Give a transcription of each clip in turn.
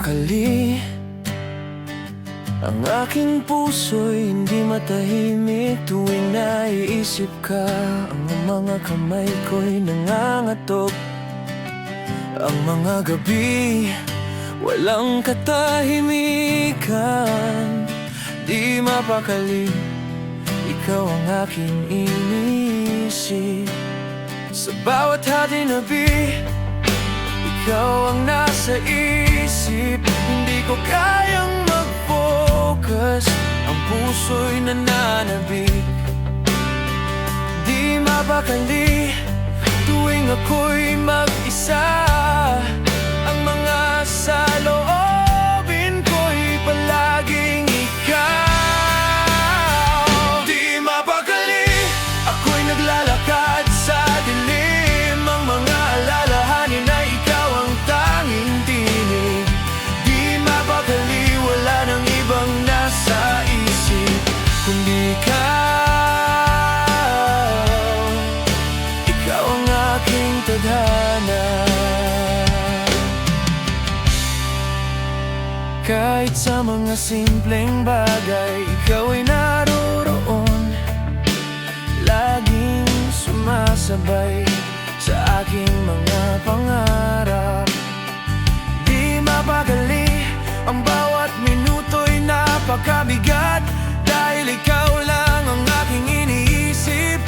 mapakali. Ang aking puso'y hindi matahimik tuwing naiisip ka. Ang mga kamay ko'y nangangatok. Ang mga gabi, walang katahimikan. Di mapakali, ikaw ang aking iniisip. Sa bawat hadinabi, ikaw ang nasa isip. Hindi ko kayang mag-focus, ang puso'y nananabik. Di mapakali, tuwing ako'y mag-isa. Ang mga saloobin ko'y palaging ikaw. Di mapakali, ako'y naglalakad sa dilim. Ang mga alalahanin na ikaw ang tanging tinig. Di mapakali, wala nang ibang nasa isip kundi ikaw ang aking tadhana. Kahit sa mga simpleng bagay, ikaw ay naroroon. Laging sumasabay sa aking mga pangarap. Di mapakali, ang bawat minuto'y napakabigat. Dahil ikaw lang ang aking iniisip.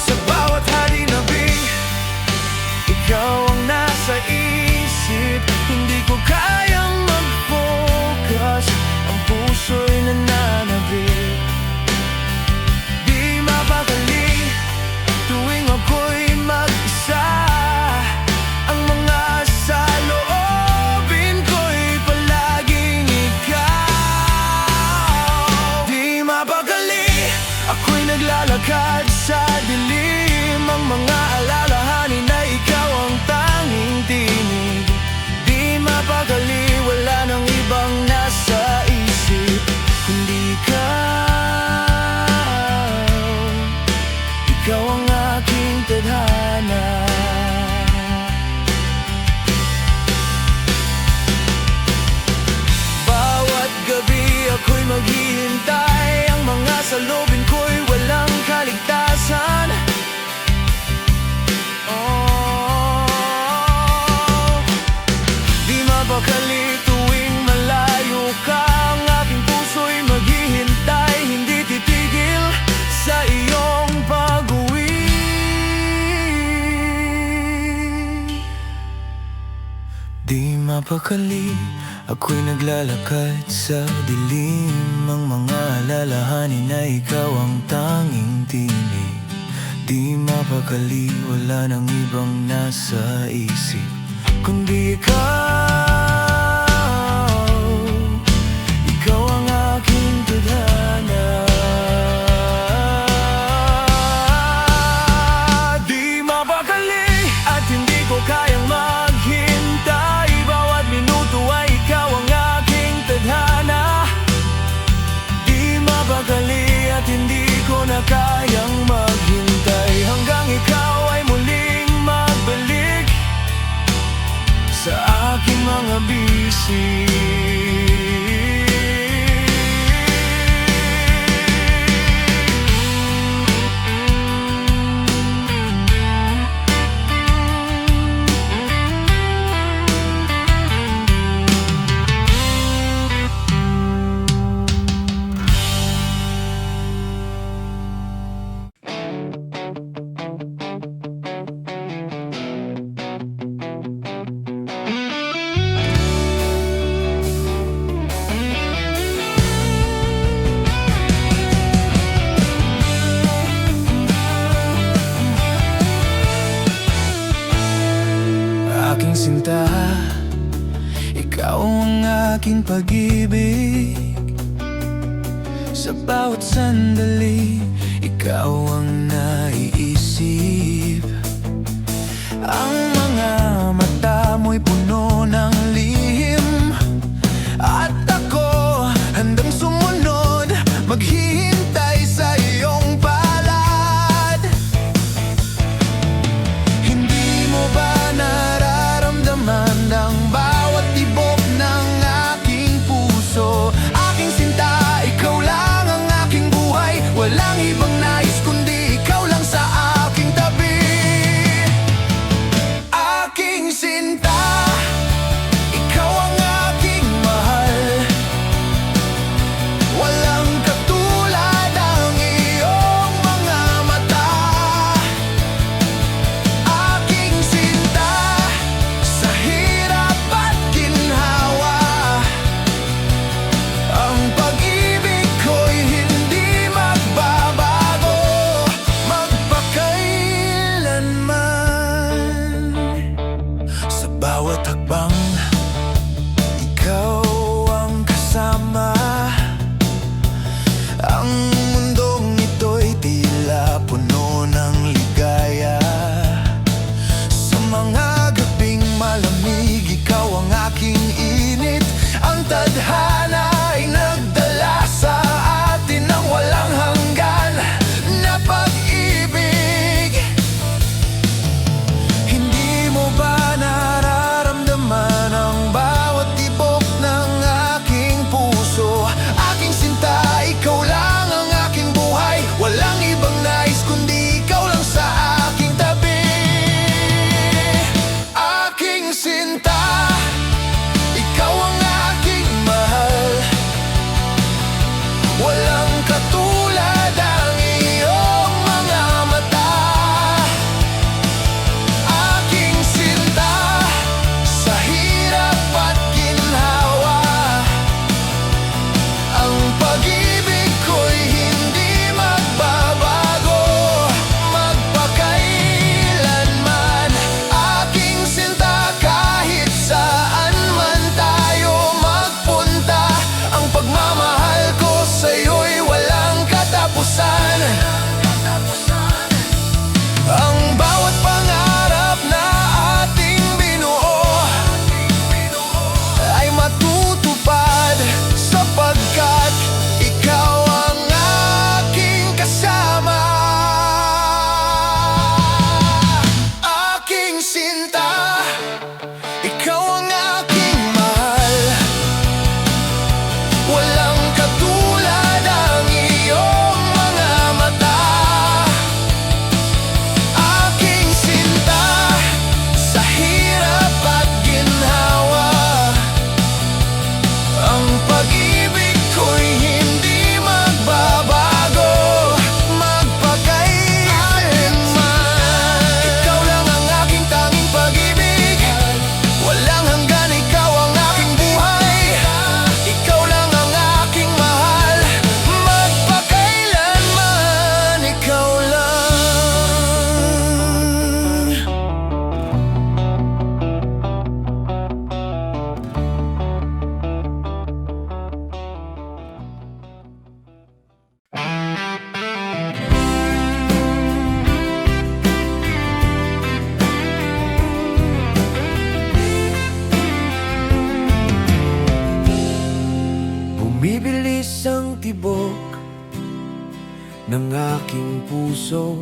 Sa bawat halinabi, ikaw ang nasa isip. Hindi ko kayang mag-focus, ang puso'y nananabik. Di mapakali, tuwing ako'y mag-isa. Ang mga saloobin ko'y palaging ikaw. Di mapakali, ako'y naglalakad sa dilim. Ang mga alalahanin na ikaw ang tanging tinig. Di mapakali, wala nang ibang nasa isip kundi ikaw ang aking tadhana. Bawat gabi ako'y maghihintay. Ang mga salubin ko'y walang kaligtasan. Di mapakali, tuwing malayo ka. Ang aking puso'y maghihintay, hindi titigil sa iyong pag-uwi. Di mapakali, ako'y naglalakad sa dilim. Ang mga alalahanin na ikaw ang tanging tinig. Di mapakali, wala nang ibang nasa isip kundi ikaw ang aking tadhana. Di mapakali, at hindi ko kayang maghintay. Bawat minuto ay ikaw ang aking tadhana. Di mapakali, at hindi ko na kayang maghintay hanggang ikaw ay muling magbalik sa aking mga bisig. Aking sinta, ikaw ang aking pag-ibig. Sa bawat sandali, ikaw ang naiisip. Ang mga mata mo'y puno ng lihim, at ako handang sumunod, maghihintay sa iyong palad. Hindi mo ba nararamdaman tibok ng aking puso.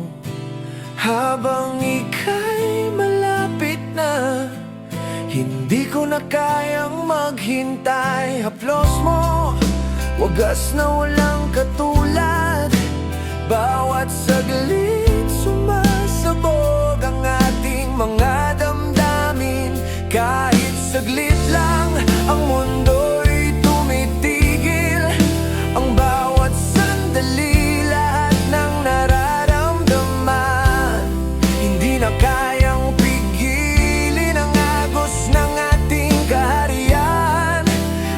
Habang ika'y malapit na, hindi ko na kayang maghintay. Haplos mo, wagas na walang katulad. Bawat saglit sumasabog ang ating mga damdamin. Kahit saglit lang ang mundo'y tumitigil. Ang bawat sandali, lahat ng nararamdaman. Hindi na kayang pigilin ang agos ng ating kaharian.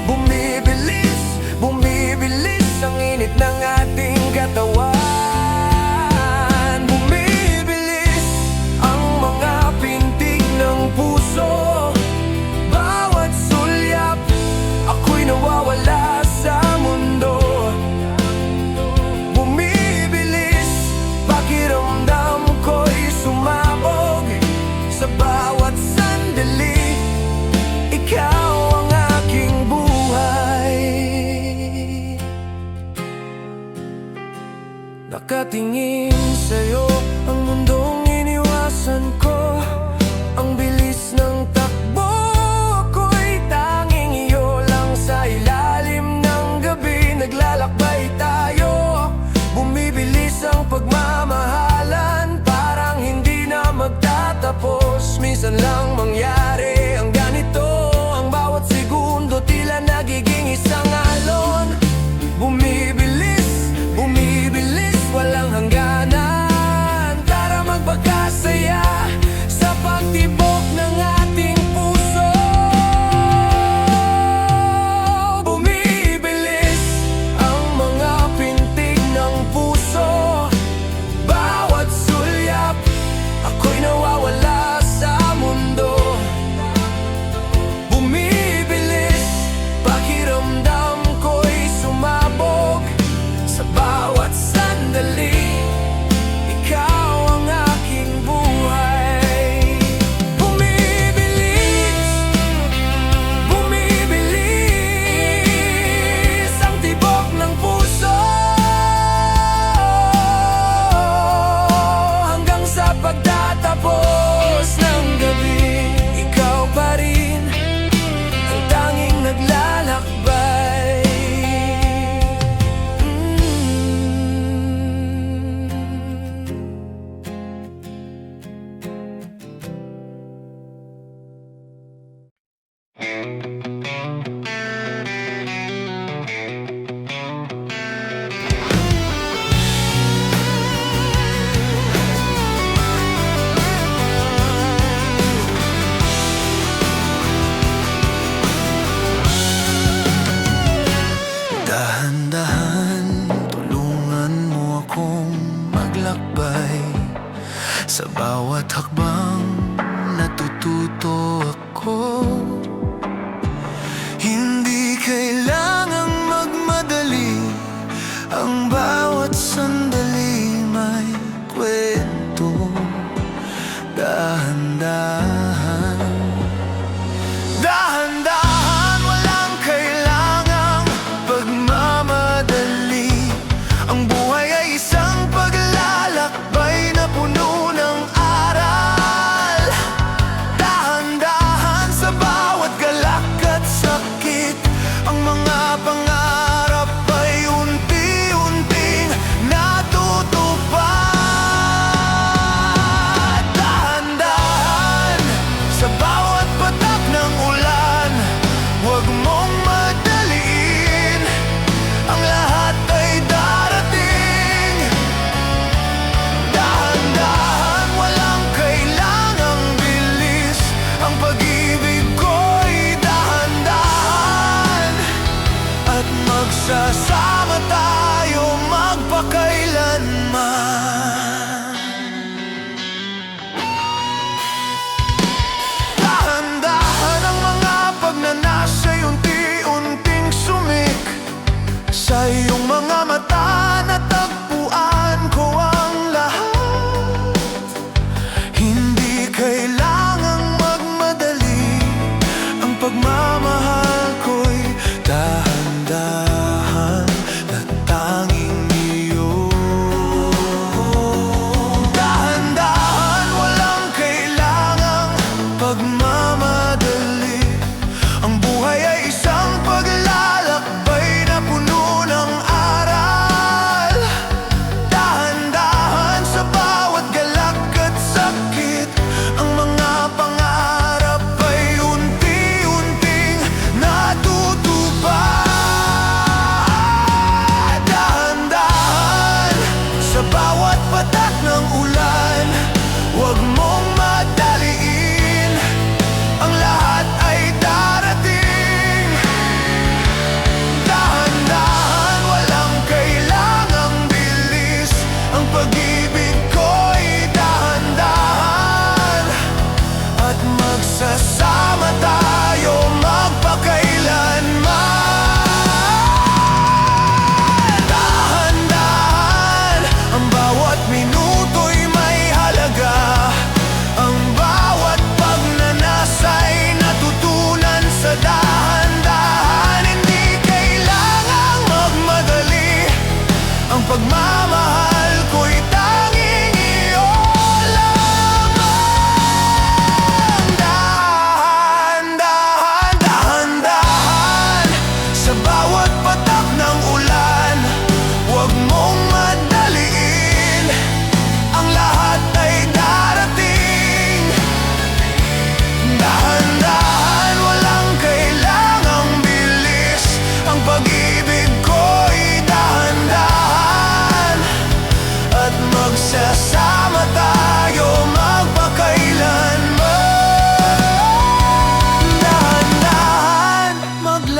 Bumibilis, bumibilis ang init ng ating katawan. Bumibilis ang mga pintig ng puso. Bawat sulyap, ako'y nawawala sa mundo. Bumibilis, pakiramdam ko'y sumabog. Sa bawat sandali, ikaw ang aking buhay. Nakatingin sa'yo ang mundong iniwasan ko. Ang bilis ng takbo, ako'y tanging iyo lang. Sa ilalim ng gabi, naglalakbay tayo. Bumibilis ang pagmamahalan, parang hindi na magtatapos. Minsan lang mangyari ang ganito, ang bawat segundo tila nagiging isang alon. Bumibilis, bumibilis, walang hangganan. Tara magpagkasaya sa pagtibok ng ating puso. Bumibilis ang mga pintig ng puso. Bawat sulyap, ako'y nawawala sa mundo.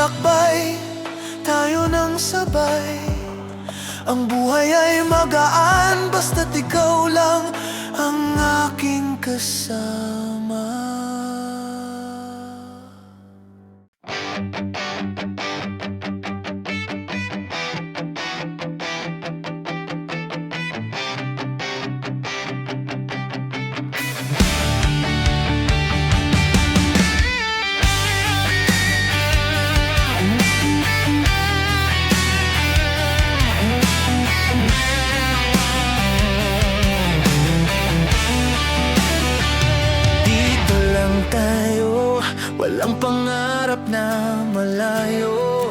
maglalakbay tayo ng sabay. Ang buhay ay magaan basta't ikaw lang ang aking kasama. Dito lang tayo, walang pangarap na malayo.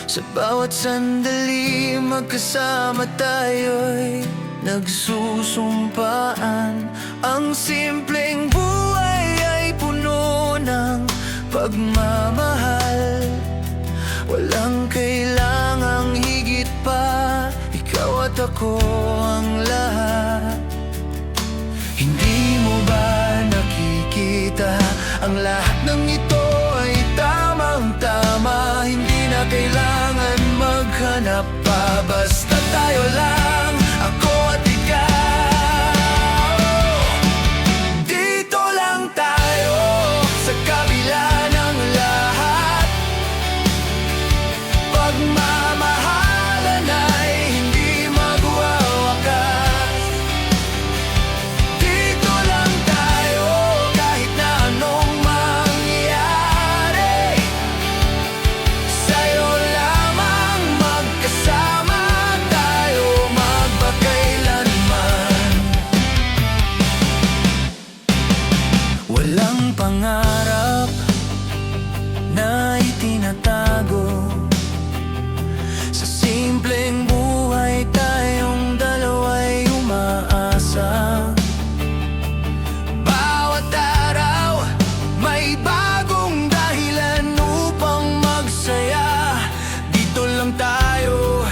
Sa bawat sandali magkasama tayo'y nagsusumpaan. Ang simpleng buhay ay puno ng pagmamahal. Walang kailangang higit pa, ikaw at ako ang lahat. Hindi mo ba nakikita ang lahat ng ito ay tamang-tama? Hindi na kailangan maghanap pa, basta tayo lang, ako at ikaw. Dito lang tayo, sa kabila ng lahat. Pagmamahalan ay hindi magwawakas. Dito lang tayo, kahit na anong mangyari. Sa'yo lamang magkasama tayo magpakailanman. Walang pangarap na itinatago. Sa simpleng buhay tayong dalawa'y umaasa. Bawat araw may bagong dahilan upang magsaya. Dito lang tayo,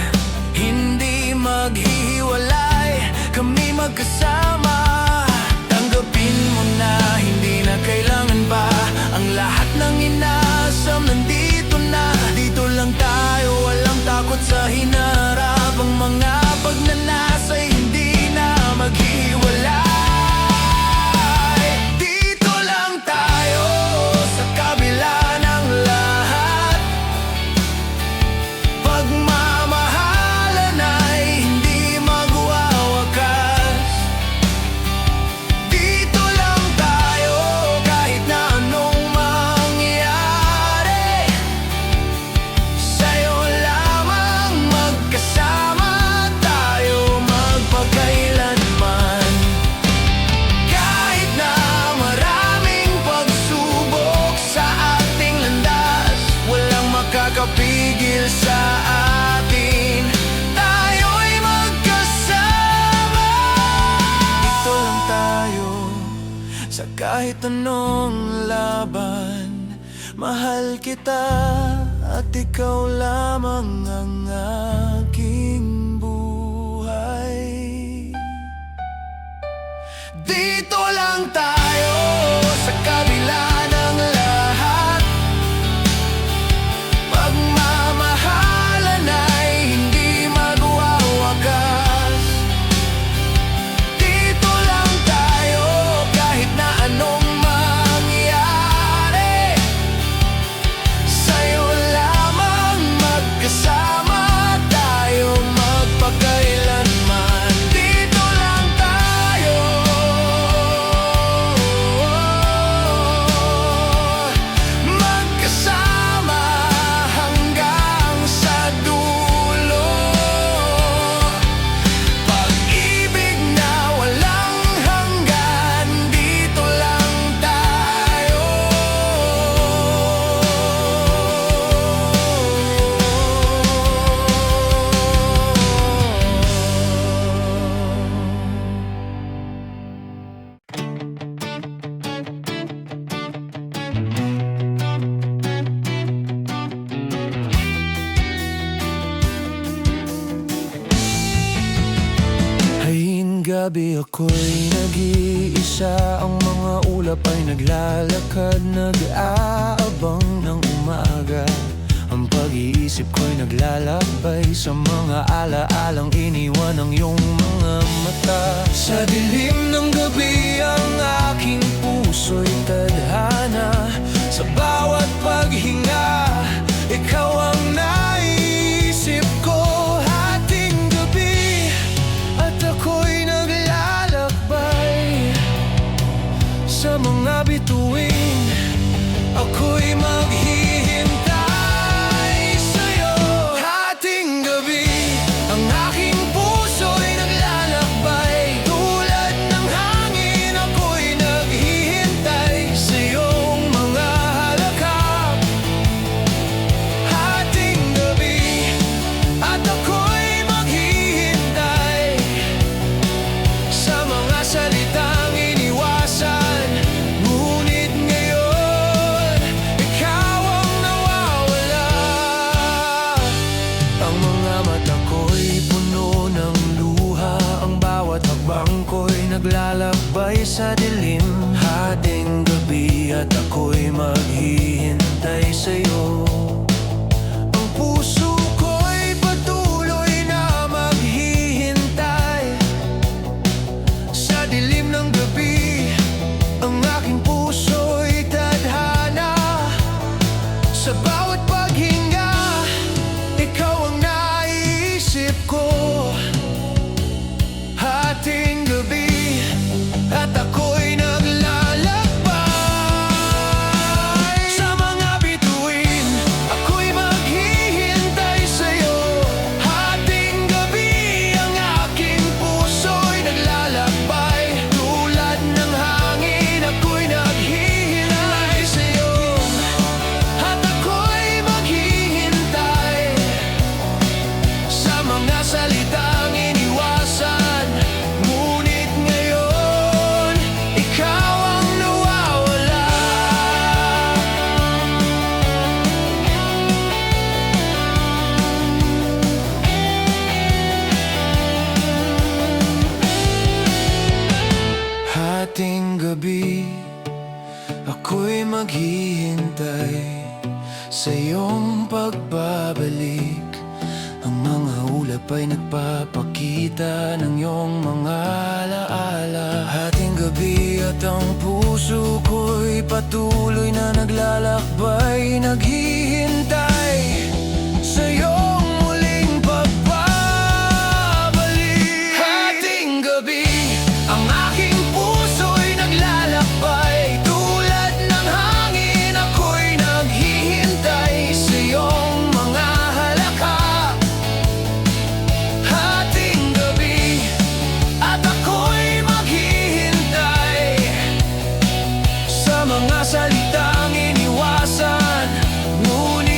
hindi maghihiwalay, kami magkasama. Tanggapin mo na hindi na kailangan pa, ang lahat ng inaasam nandito na. Dito lang tayo, walang takot sa hinarap. Ang mga pagnanasa'y hindi na maghiwalay. Dito lang tayo, sa kabila ng lahat. Pagmamahalan ay hindi magwawakas. Dito lang tayo, kahit na anong mangyari. Sa'yo lamang magkasama tayo magpakailanman. Kahit na maraming pagsubok sa ating landas, walang makakapigil sa atin, tayo'y magkasama. Dito lang tayo, sa kahit anong laban. Mahal kita at ikaw lamang ang aking buhay. Dito lang tayo, sa kabila ng lahat. Pagmamahalan ay hindi magwawakas. Dito lang tayo, kahit na anong mangyari. Sa'yo lamang magkasama tayo magpakailanman. Dito lang tayo, magkasama hanggang sa dulo. Pag-ibig na walang hanggan, dito lang tayo. Hayin gabi ako'y nag-iisa, ang mga ulap ay naglalakad, nag-aabang ng umaga. Ang pag-iisip ko'y naglalakbay sa mga alaalang iniwan ng iyong mga mata. Sa dilim ng gabi ang aking puso'y tadhana. Sa bawat paghinga, ikaw ang naisip ko. Hating gabi at ako'y naglalakbay sa mga bituin, ako'y maghihintay sa'yo. Hating gabi, ang aking puso'y naglalakbay. Tulad ng hangin, ako'y naghihintay sa iyong mga halakap. Hating gabi, at ako'y maghihintay sa mga salitang iniwasan. Ngunit ngayon, ikaw ang nawawala. Ang mga mata ko'y puno ng luha. Ang bawat hakbang ko'y naglalakbay sa dilim. Hating gabi at ako'y maghihintay sa'yo. Ang puso ko'y patuloy na maghihintay sa dilim ng gabi. Ang aking puso'y tadhana. Sa bawat paghinga, ikaw ang naisip ko. Hating gabi at ako'y naglalakbay sa mga bituin, ako'y maghihintay sa'yo. Hating gabi ang aking puso'y naglalakbay. Tulad ng hangin, ako'y naghihintay sa'yo. At ako'y maghihintay sa mga salitang iniwasan. Ngunit ngayon, ikaw ang nawawala. Hating gabi, ako'y maghihintay sa iyong pagbabalik. Ang mga ulap ay nagpapakita ng iyong mga alaala. Hating gabi at ang puso ko'y patuloy na naglalakbay. Naghihintay sa iyong muling pagbabalik. Hating gabi, ang aking puso'y naglalakbay. Tulad ng hangin, ako'y naghihintay sa iyong mga halakak. Hating gabi, at ako'y maghihintay sa mga salitang iniwasan. Ngunit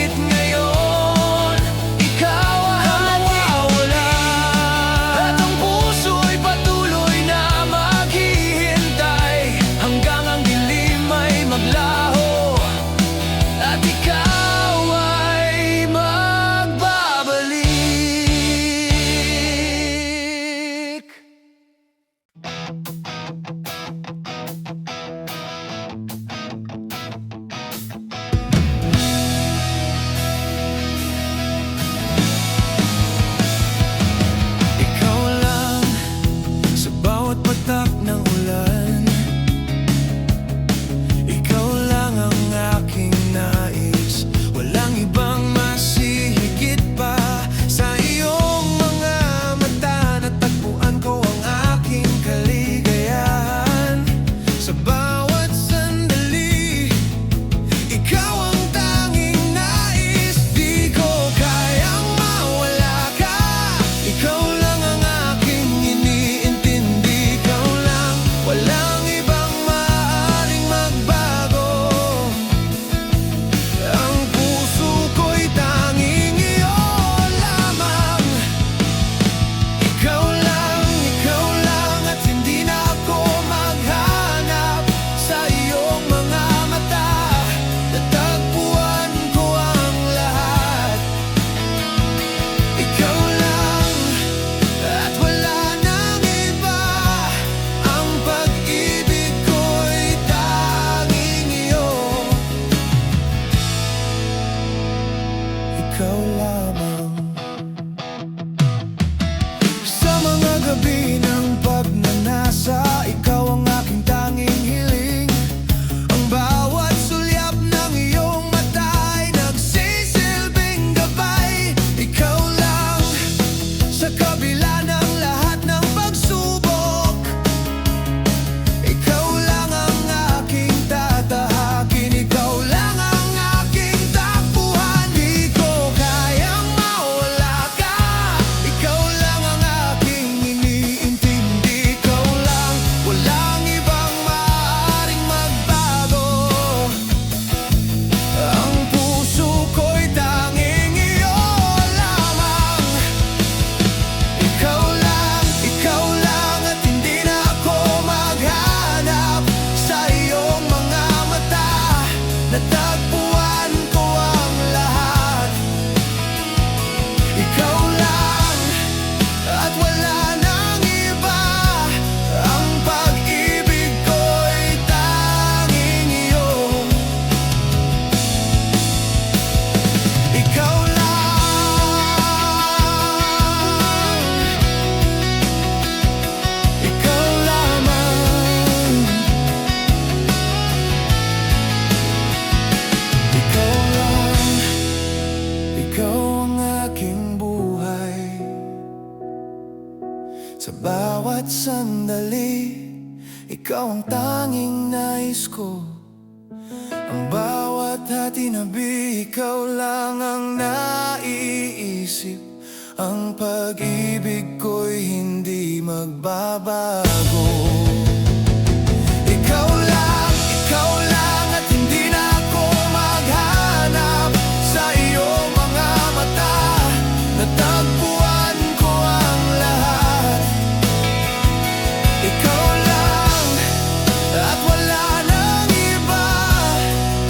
ikaw lamang. Sa mga gabi ng pagnanasa, ikaw ang aking tanging hiling. Ang bawat sulyap ng iyong mata ay nagsisilbing gabay. Ikaw lang sa kabila ng lahat ng pagsubok. Ikaw lang ang aking tatahakin. Ikaw lang ang aking takbuhan. Di ko kayang mawala ka. Ikaw lang ang aking iniintindi. Ikaw lang, walang ibang maaaring magbago. Ang puso ko'y tanging iyo lamang. Ikaw lang at hindi na ako maghanap sa iyong mga mata. Natagpuan ko ang lahat. Ikaw lang at wala nang iba. Ang pag-ibig ko'y tanging iyo. Ikaw lang. Ikaw lamang. Ikaw lang. Ikaw ang aking buhay. Sa bawat sandali, ikaw ang tanging nais ko. Ang bawat hatinabi, ikaw lang ang naiisip. Ang pag-ibig ko'y hindi magbabago. Ikaw lang at hindi na ako maghanap sa iyong mga mata. Natagpuan ko ang lahat. Ikaw lang at wala nang iba.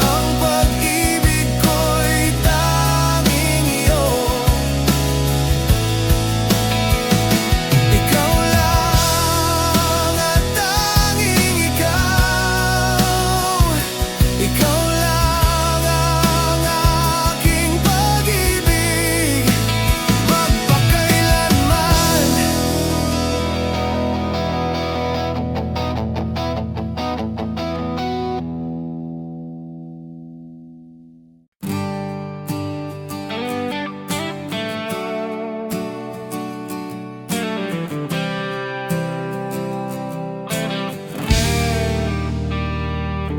Ang pag-ibig ko'y tanging iyo. Ikaw lang at tanging ikaw. Ikaw lang ang aking pag-ibig magpakailanman.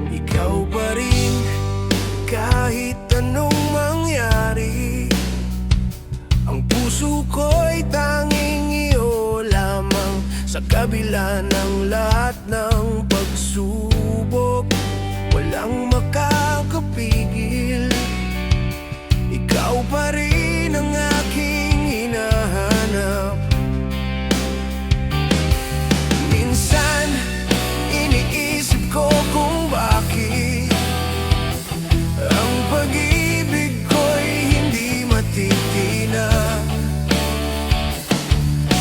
Ikaw pa rin kahit anong mangyari. Ang puso ko'y tanging iyo lamang. Sa kabila ng lahat ng pagsubok, walang makakapigil. Ikaw pa rin ang aking hinahanap. Minsan, iniisip ko kung bakit ang pag-ibig ko'y hindi matitinag.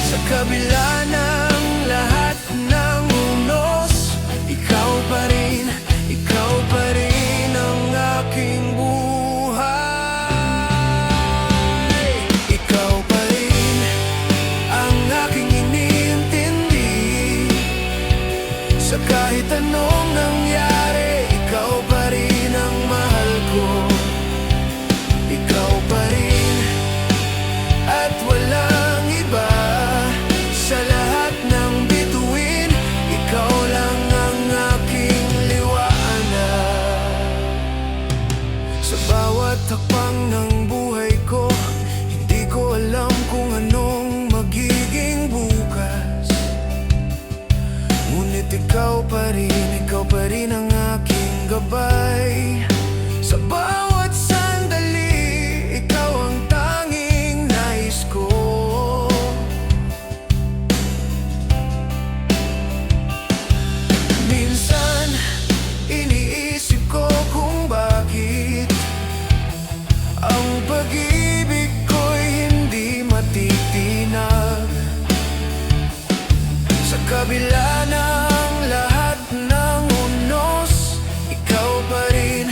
Sa kabila ng lahat ng unos, ikaw pa rin ang aking buhay. Ikaw pa rin ang aking iniintindi. Sa kahit anong nangyari, ikaw pa rin ang mahal ko. Ikaw pa rin at walang iba. Sa lahat ng bituin, ikaw lang ang aking liwanag. Sa bawat hakbang ng buhay ko, hindi ko alam kung anong magiging bukas. Ngunit ikaw pa rin ang aking gabay. Sa bawat sandali, ikaw ang tanging nais ko. Minsan, iniisip ko kung bakit ang pag-ibig ko'y hindi matitinag. Sa kabila ng lahat ng unos, ikaw pa rin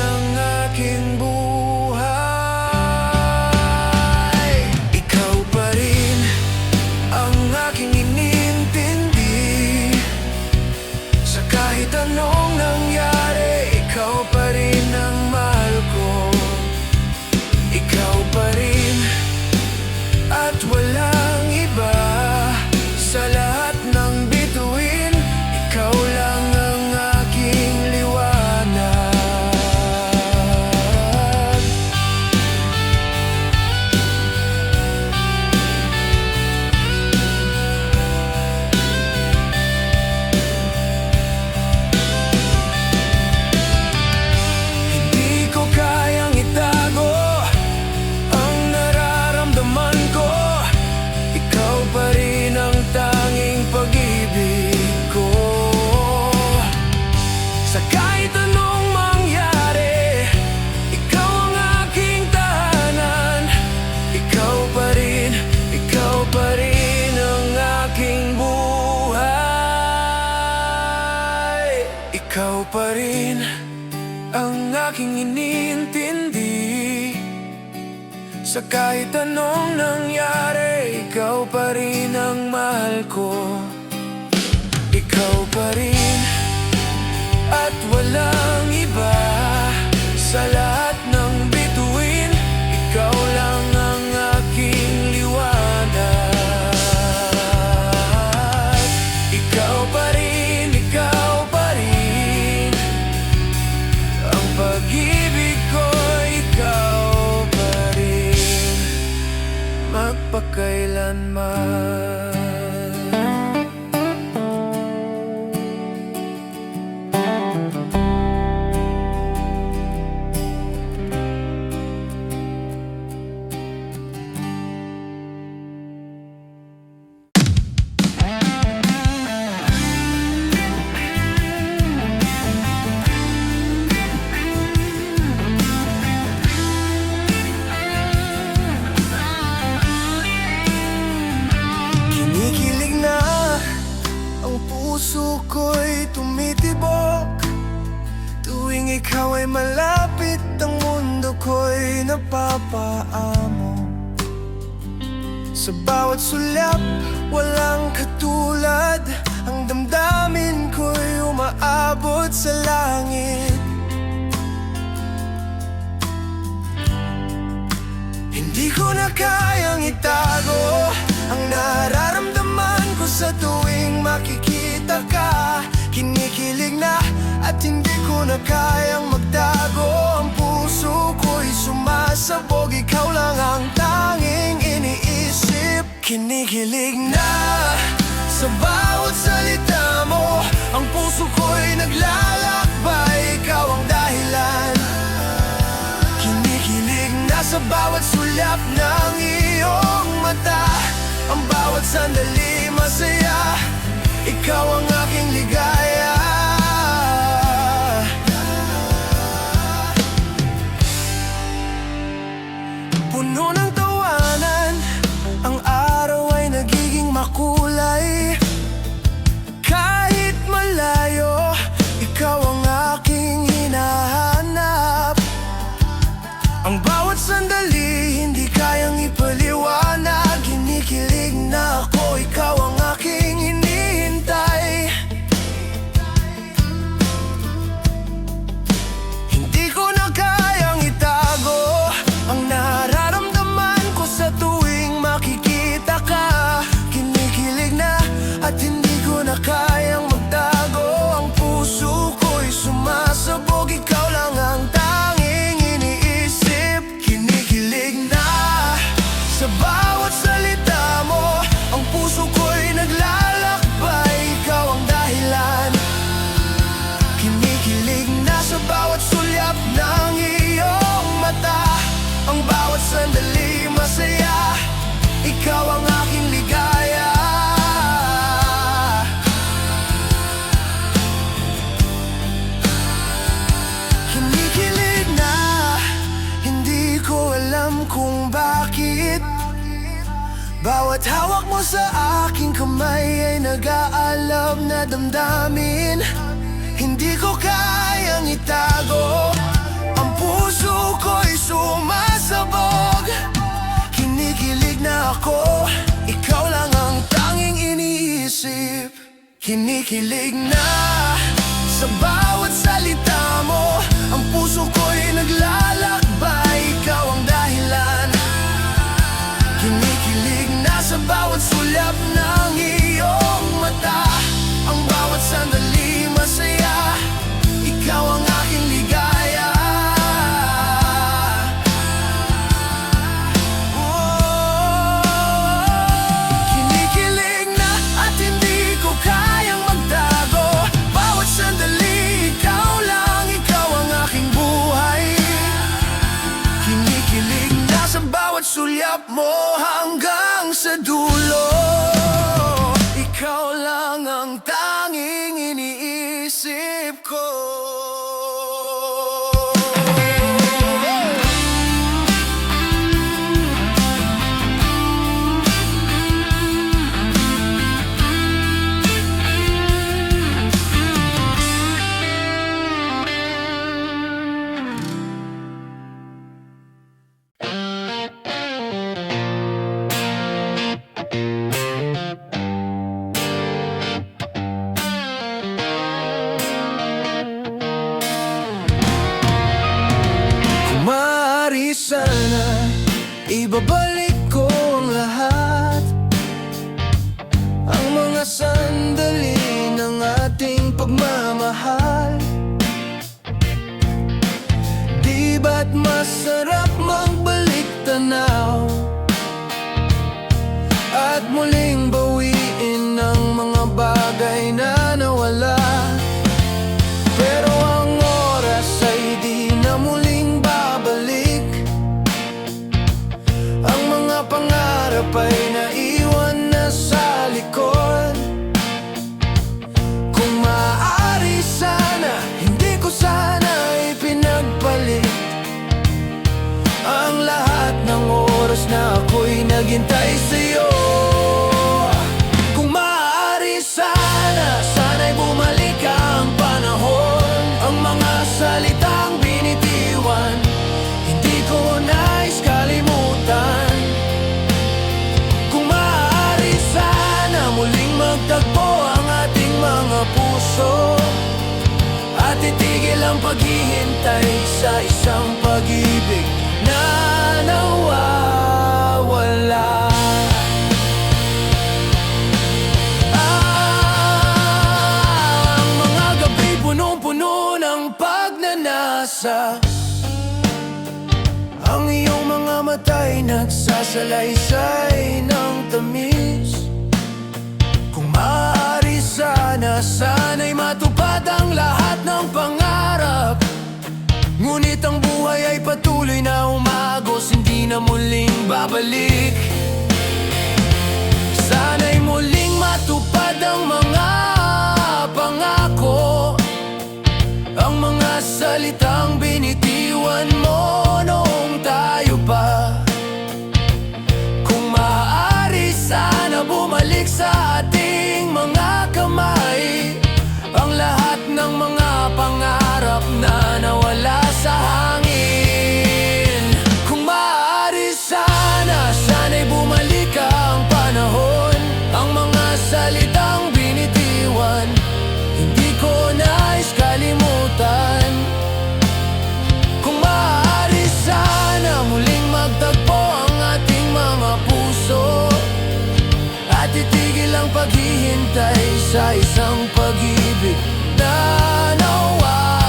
ang aking buhay. nag-iintindi. Sa kahit anong nangyari, ikaw pa rin ang mahal ko. Ikaw pa rin at walang iba. Sa lahat ng bituin, ikaw lang ang aking liwanag. Ikaw pa rin ang pag-ibig ko, ikaw pa rin magpakailanman. Puso ko'y tumitibok tuwing ikaw ay malapit. Ang mundo ko'y napapaamo. Sa bawat sulyap, walang katulad. Ang damdamin ko'y umaabot sa langit. Hindi ko na kayang itago ang nararamdaman ko sa tuwing makikita ka. Kinikilig na at hindi ko na kayang magtago. Ang puso ko'y sumasabog, ikaw lang ang tanging iniisip. Kinikilig na sa bawat salita mo. Ang puso ko'y naglalakbay, ikaw ang dahilan. Kinikilig na sa bawat sulyap ng iyong mata. Ang bawat sandali masaya, ikaw ang aking ligaya. Puno ng tawanan, ang araw ay nagiging makulay. Kahit malayo, ikaw ang aking hinahanap. Ang bawat sandali, hindi kayang ipaliwanag. Kinikilig na ako, ikaw ang aking hinihintay. Hindi ko na kayang itago ang nararamdaman ko sa tuwing makikita ka. Kinikilig na at hindi ko na kayang magtago. Ang puso ko'y sumasabog, ikaw lang ang tanging iniisip. Kinikilig na sa bawat salita mo. Ang puso ko'y naglalakbay, ikaw ang dahilan. Kinikilig na sa bawat sulyap ng iyong mata. Ang bawat sandali masaya, ikaw ang aking ligaya. Kinikilig na, hindi ko alam kung bakit. Bawat hawak mo sa aking kamay ay nag-aalab na damdamin. Hindi ko kayang itago, ang puso ko'y sumasabog. Kinikilig na ako, ikaw lang ang tanging iniisip. Kinikilig na sa bawat salita mo. Ang puso ko'y naglalakbay, ikaw ang dahilan. Kinikilig na sa bawat sulyap ng iyong mata. Ang bawat sandali masaya, ikaw ang aking ligaya. Kinikilig na at hindi ko kayang magtago. Bawat sandali, ikaw lang, ikaw ang aking buhay. Kinikilig na sa bawat sulyap mo hanggang sa dulo. Ikaw lang ang tanging iniisip ko. Ibabalik ko ang lahat, ang mga sandali ng ating pagmamahal. Di ba't masarap magbalik tanaw at muling bawiin ang mga bagay na nawala? Pero ang oras ay di na muling babalik, ang mga pangarap ay naiwan na sa likod. Kung maaari sana, hindi ko sana ipinagpalit ang lahat ng oras na ako'y naghintay sa'yo. Kung maaari sana, sana'y bumalik ang panahon, ang mga salitang binitiwan, hindi ko nais kalimutan. Kung maaari sana, muling magtagpo ang ating mga puso at itigil ang paghihintay sa isang pag-ibig na nawawala. Ang mga gabi punong-puno ng pagnanasa, ang iyong mga mata'y nagsasalaysay ng tamis. Kung maaari sana, sana'y matupad ang lahat ng pangarap. Ngunit ang buhay ay patuloy na umagos, hindi na muling babalik. Sana'y muling matupad ang mga pangako, ang mga salitang binitiwan mo noong tayo pa. Kung maaari sana, bumalik sa ating mga kamay ang lahat ng mga pangarap na nawala sa hangin. Kung maaari sana, sana'y bumalik ang panahon, ang mga salitang binitiwan, hindi ko nais kalimutan. Kung maaari sana, muling magtagpo ang ating mga puso at itigil ang paghihintay sa isang pag-ibig na nawala.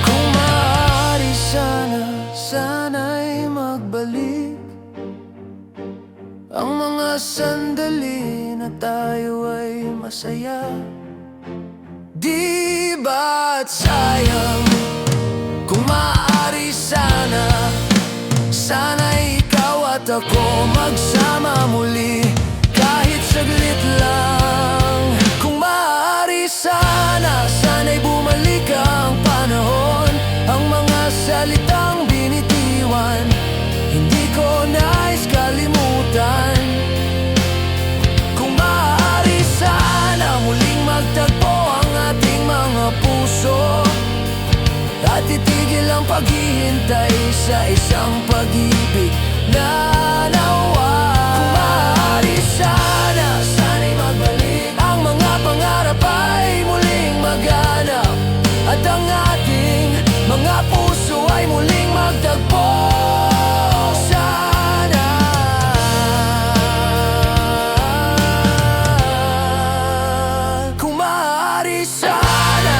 Kung maaari sana, sana'y magbalik ang mga sandali na tayo ay masaya. Di ba't sayang? Kung maaari sana, sana'y ikaw at ako magsama muli, kahit saglit lang. Kung maaari sana, sana'y bumalik ang panahon, ang mga salitang binitiwan, hindi ko nais kalimutan. Kung maaari sana, muling magtagpo ang ating mga puso at itigil ang paghihintay sa isang pag-ibig na nawala. Kung maaari sana, sana'y magbalik ang mga pangarap ay muling maganap, at ang ating mga puso ay muling magtagpo. Sana kung maaari sana.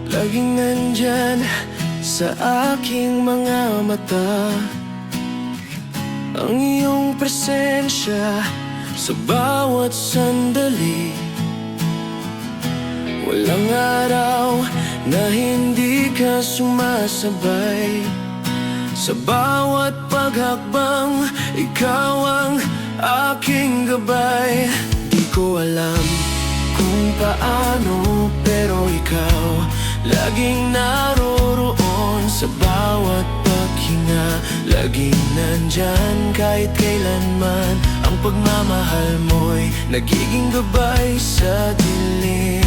Laging nandyan sa aking mga mata ang iyong presensya sa bawat sandali. Walang araw na hindi ka sumasabay, sa bawat paghakbang ikaw ang aking gabay. Di ko alam kung paano, pero ikaw laging naroroon sa bawat paghinga. laging nandyan kahit kailanman. Ang pagmamahal mo'y nagiging gabay sa dilim.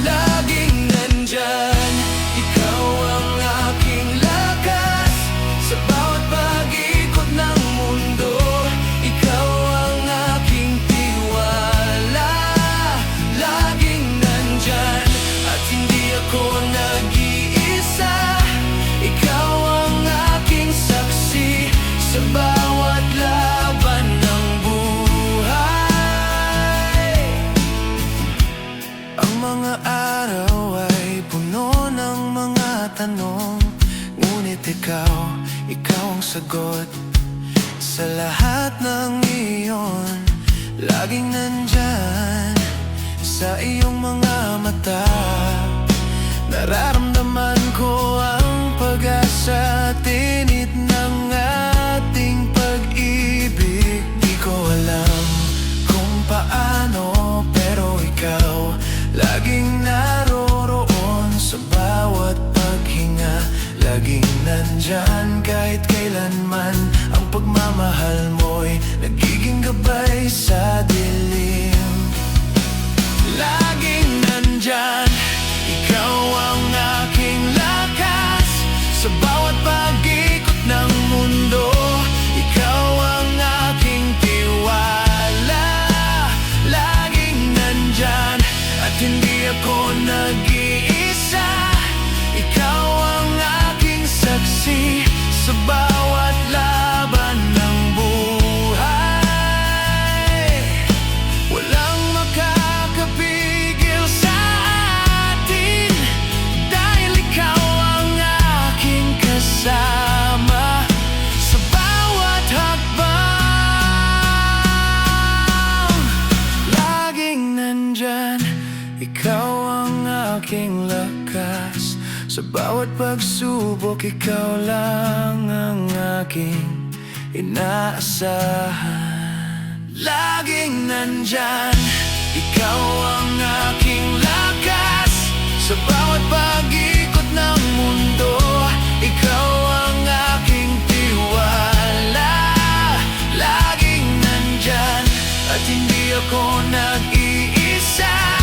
Laging nandyan, ikaw ang aking lakas. Sa bawat pag-ikot ng mundo, ikaw ang aking tiwala. Laging nandyan, at hindi ako nag-iisa. Ikaw ang aking saksi sa bawat laban ng buhay. Ang mga araw ay puno ng mga tanong, ngunit ikaw ang sagot sa lahat ng iyon. Laging nandyan sa iyong mga mata. Nararamdaman ko ang pag-asa, tinit ng ating pag-ibig. Di ko alam kung paano, pero ikaw laging naroroon sa bawat paghinga. Laging nandyan kahit kailanman. Ang pagmamahal mo'y nagiging gabay sa dilim. Laging nandyan, ikaw ang aking lakas. Sa bawat pag-ikot ng mundo, ikaw ang aking tiwala. Laging nandyan, at hindi ako nag-iisa. Ikaw ang aking saksi sa bawat laban ng buhay. Walang makakapigil sa atin, dahil ikaw ang aking kasama sa bawat hakbang. Laging nandyan, ikaw ang aking lakas. Sa bawat pagsubok, ikaw lang ang aking inaasahan. Laging nandyan, ikaw ang aking lakas. Sa bawat pag-ikot ng mundo, ikaw ang aking tiwala. Laging nandyan, at hindi ako nag-iisa.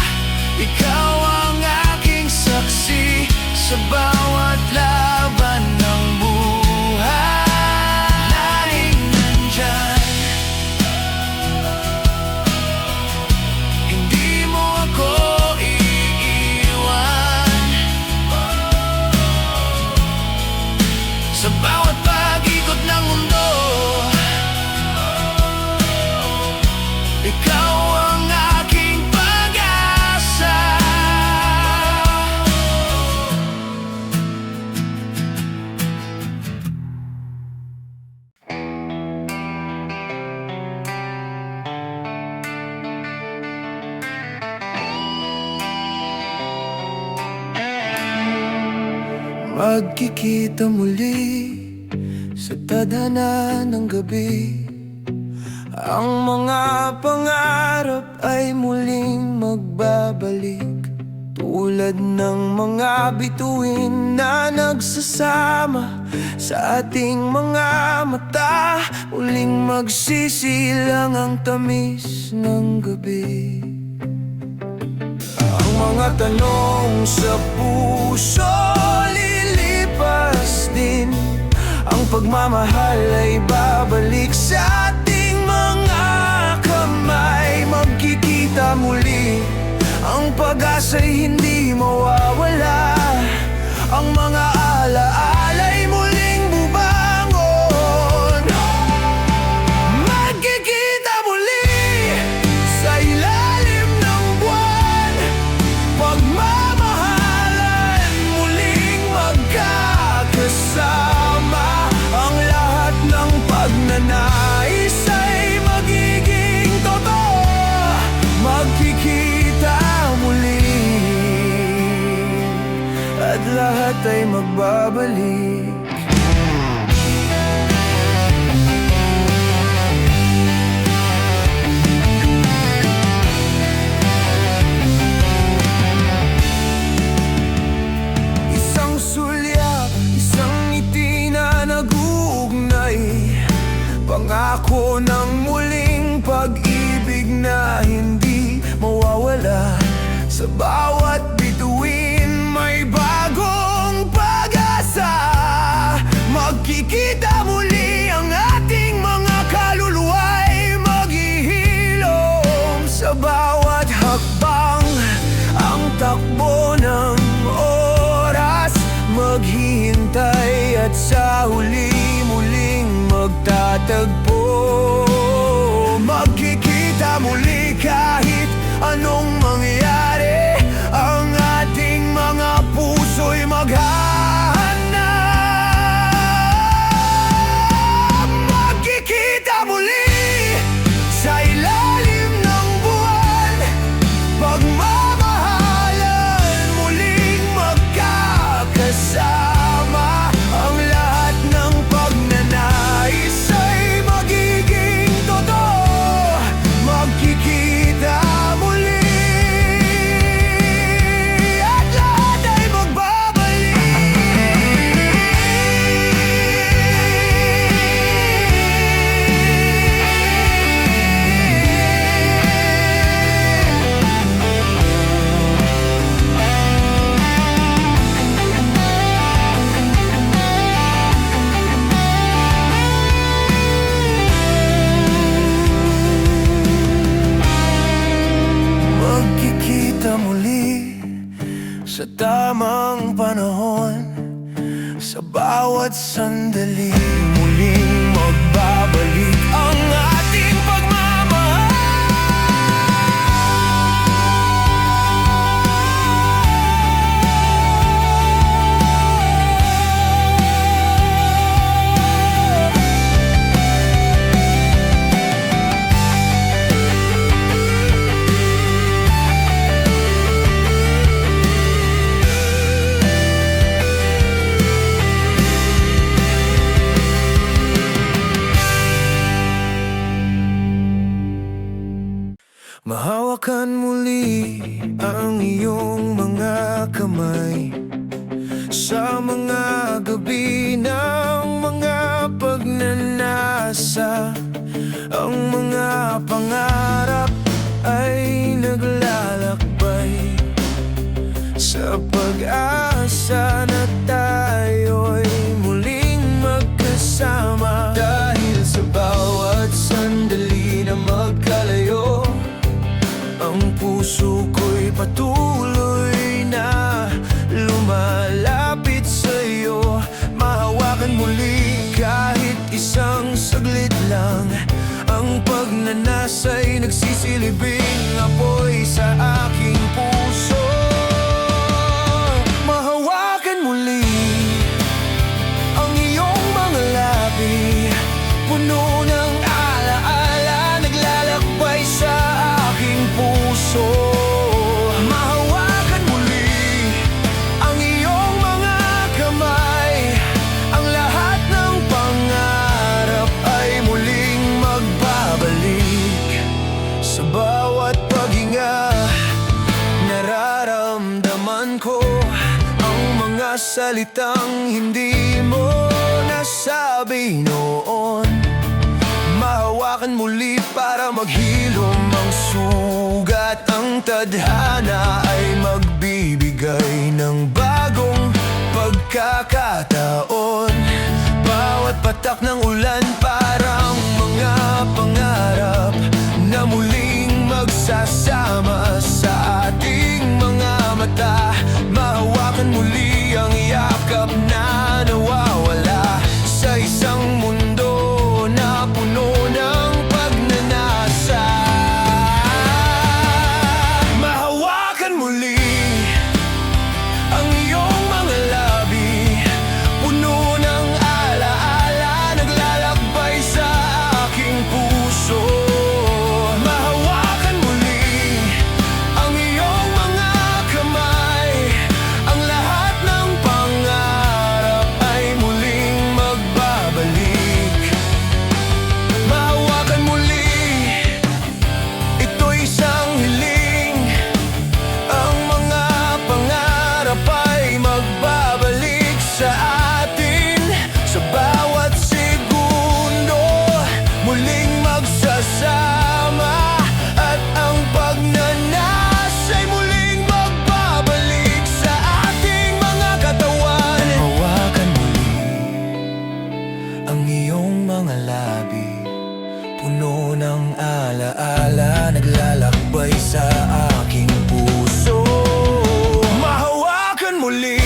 Ikaw ang aking saksi sa bawat laban ng buhay. Laging nandyan, hindi mo ako iiwan. Sa bawat pag-ikot ng mundo, ikaw ang aking pag-asa. Magkikita muli sa tadhana ng gabi. Ang mga pangarap ay muling magbabalik, tulad ng mga bituin na nagsasama sa ating mga mata. Muling magsisilang ang tamis ng gabi. Ang mga tanong sa puso lilipas din. Ang pagmamahal ay babalik sa ating mga kamay. Magkikita muli, ang pag-asa'y hindi mawawala. Ang mga alaala'y muling bubangon. Magkikita muli sa ilalim ng buwan. Pagmamahalan, muling magkakasama. Ang lahat ng pagnanais ay magiging totoo. Magkikita muli, at lahat ay magbabalik. Isang sulyap, isang ngiti na nag Pangako ng muling pag-ibig na hindi mawawala. Sa bawat bituin may bagong pag-asa. Magkikita muli ang ating mga kaluluwa'y maghihilom. Sa bawat hakbang ang takbo ng oras maghihintay, at sa huli muling magtatagpo. Magkikita muli kahit anong mangyari. Ang ating mga puso'y maghahanap. Magkikita muli sa ilalim ng buwan. Pagmamahalan, muling magkakasama. Ang lahat ng pagnanais ay magiging totoo. Magkikita muli at lahat ay magkikita muli sa tamang panahon. Sa bawat sandali muling magbabalik ang ating pagmamahal. Mahawakan muli ang iyong mga kamay sa mga gabi ng mga pagnanasa. Ang mga pangarap ay naglalakbay sa pag-asa na tayo'y muling magkasama. Dahil sa bawat sandali na magkalayo, ang puso ko'y patuloy na lumalapit sa'yo. Mahawakan muli kahit isang saglit lang. Ang pagnanasa'y nagsisilbing apoy sa aking puso. Mahawakan muli ang iyong mga labi, puno ng alaala, naglalakbay sa aking puso. Mahawakan muli ang iyong mga kamay. Ang lahat ng pangarap ay muling magbabalik. Sa bawat paghinga, nararamdaman ko ang mga salitang hindi mo nasabi noon. Mahawakan muli para maghilom ang sugat. Ang tadhana ay magbibigay ng bagong pagkakataon. Bawat patak ng ulan parang mga pangarap na muling magsasama sa ating mga mata. Mahawakan muli ang yakap na nawawala sa isang mundo na puno ng pagnanasa. Mahawakan muli ang iyong mga labi, puno ng Ang iyong mga labi, puno ng alaala, naglalakbay sa aking puso. Mahawakan muli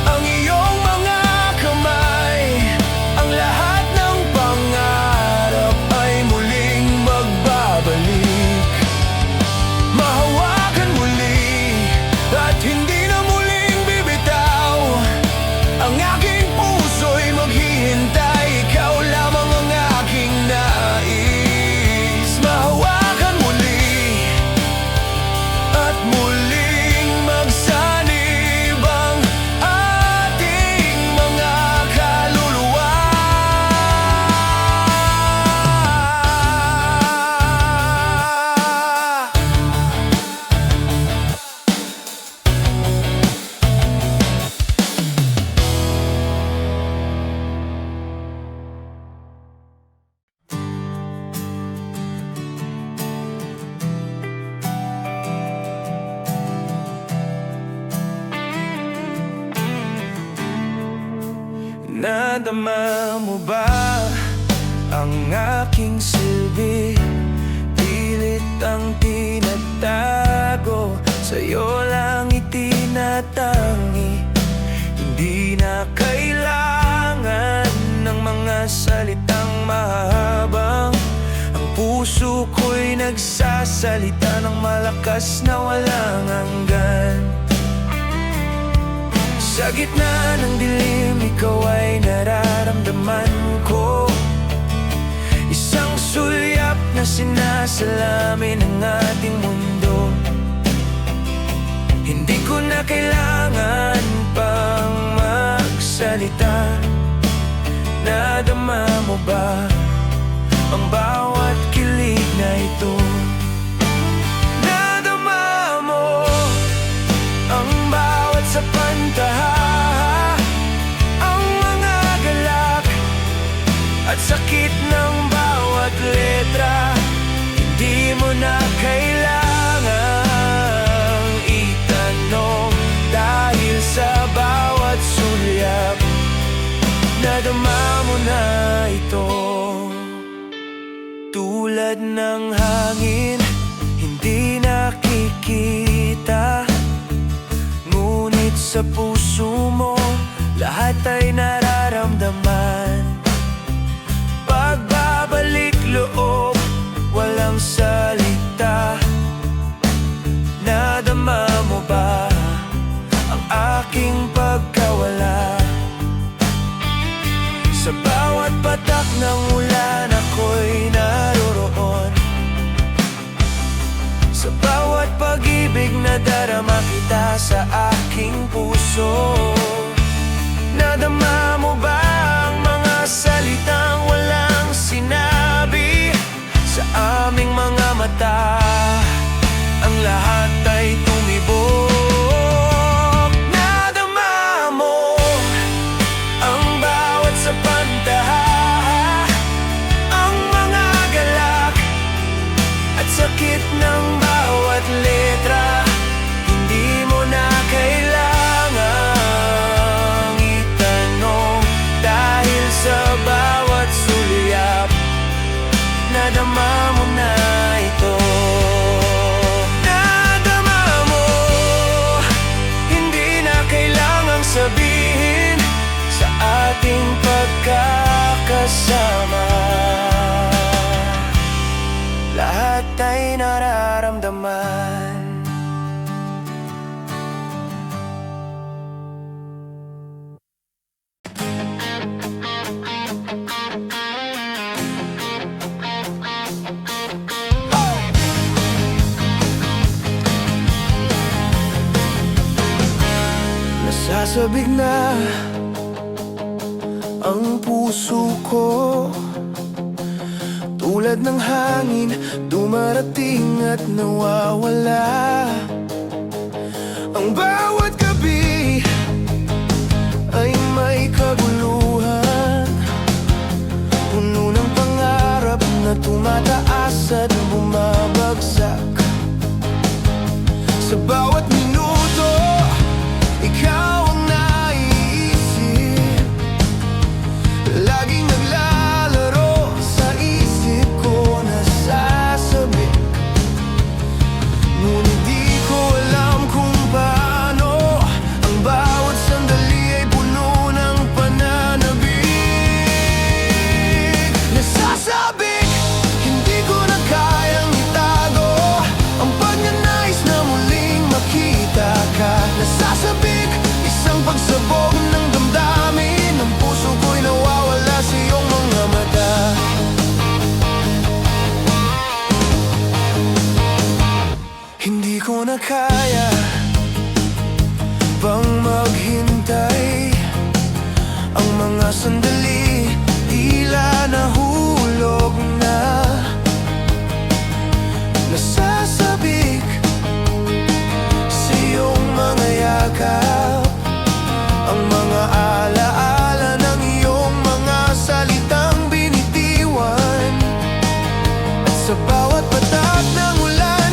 ang iyong mga kamay, ang lahat ng pangarap ay muling magbabalik. Mahawakan muli at hindi na muling bibitaw. Ang aking puso'y maghihintay, ikaw lamang ang aking nais. Mahawakan muli at muling magsanib ang ating mga kaluluwa. Nadama mo ba ang aking silbi? Pilit ang tinatago, sa'yo lang itinatangi. Hindi na kailangan ng mga salitang mahabang. Ang puso ko'y nagsasalita ng malakas na walang hanggan. Sa gitna ng dilim, ikaw ay nararamdaman ko. Isang sulyap na sinasalamin ang ating mundo. Hindi ko na kailangan pang magsalita. Nadama mo ba ang bawat kilig na ito? Nadama mo ang bawat sa pantaha, ang mga galak at sakit ng bawat letra. Hindi mo na kailangang itanong, dahil sa bawat sulyap nadama mo na ito. Tulad ng hangin, hindi nakikita, ngunit sa puso mo lahat ay nararamdaman. Pagbabalik loob, walang salita. Nadama mo ba ang aking pagkawala? Sa bawat patak ng ulan ako'y naroroon. Sa bawat pag-ibig na darama kita sa aking puso. Nadama mo ba ang mga salitang walang sinabi? Sa aming mga mata ang lahat ay tumibok. Nadama mo ang bawat sa pantaha, ang mga galak at sakit ng bawat letra. Hindi mo na kailangang itanong, dahil sa bawat sulyap nadama mo na ito. Nadama mo, hindi na kailangang sabihin sa ating pagkakasama. Lahat ay nararamdaman. Nasasabik na ang puso ko, tulad ng hangin, dumarating at nawawala. Ang bawat gabi ay may kaguluhan, puno ng pangarap na tumataas at bumabagsak. Sa bawat minuto, ikaw ang naiisip. laging naglalaro sa isip ko, nasasabi. Ngunit di ko alam kung paano. Ang bawat sandali ay puno ng pananabik. Nasasabik, hindi ko na kayang itago ang pagnanais na muling makita ka. Nasasabik, isang pagsabog ng damdamin. Ang puso ko'y nawawala sa iyong mga mata. Hindi ko na kaya pang maghintay. Ang mga sandali tila nahulog na. Nasasabik sa iyong mga yakap, ang mga alaala ng iyong mga salitang binitiwan. At sa bawat patak ng ulan,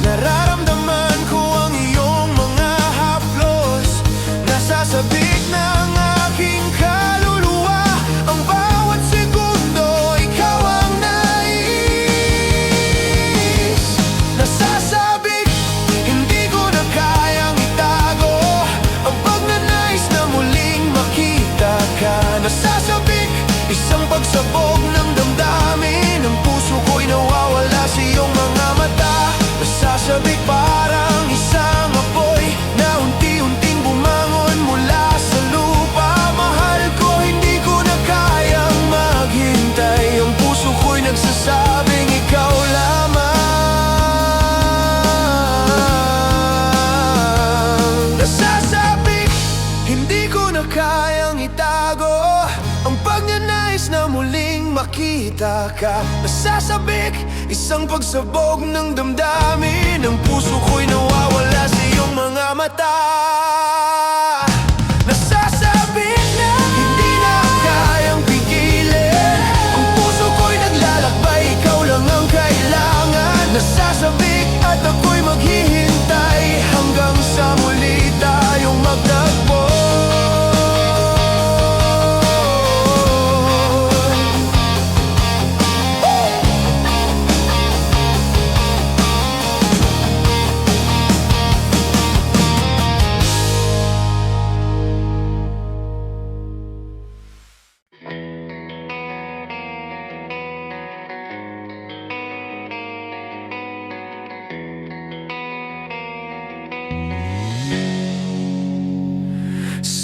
nararamdaman ko ang iyong mga haplos. Nasasabik ng aking kaluluwa, ang bawat segundo ikaw ang nais. Nasasabik, hindi ko na kayang itago ang pagnanais na muling makita ka. Nasasabik, isang pagsabog ng damdamin. Ang puso ko'y nawawala sa iyong mga mata. Nasasabik parang isang apoy na unti-unting bumangon mula sa lupa. Mahal ko, hindi ko na kayang maghintay. Ang puso ko'y nagsasabing ikaw lamang. Nasasabik, hindi ko na kayang itago ang pagnanais na muling makita ka. Nasasabik, isang pagsabog ng damdamin. Ang puso ko'y nawawala sa iyong mga mata. Nasasabik na hindi na kayang pigilin. Ang puso ko'y naglalakbay, ikaw lang ang kailangan. Nasasabik at ako'y maghihintay hanggang sa muli tayong magtagpo.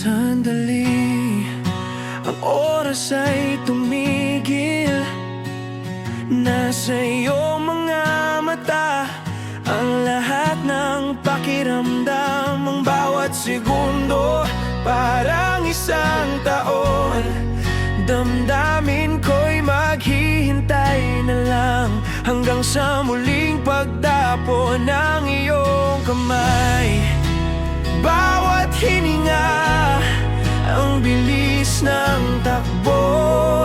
Sandali, ang oras ay tumigil. Nasa iyong mga mata ang lahat ng pakiramdam. Ang bawat segundo parang isang taon. Damdamin ko'y maghihintay na lang hanggang sa muling pagdapo ng iyong kamay. Bawat hininga, ang bilis ng takbo.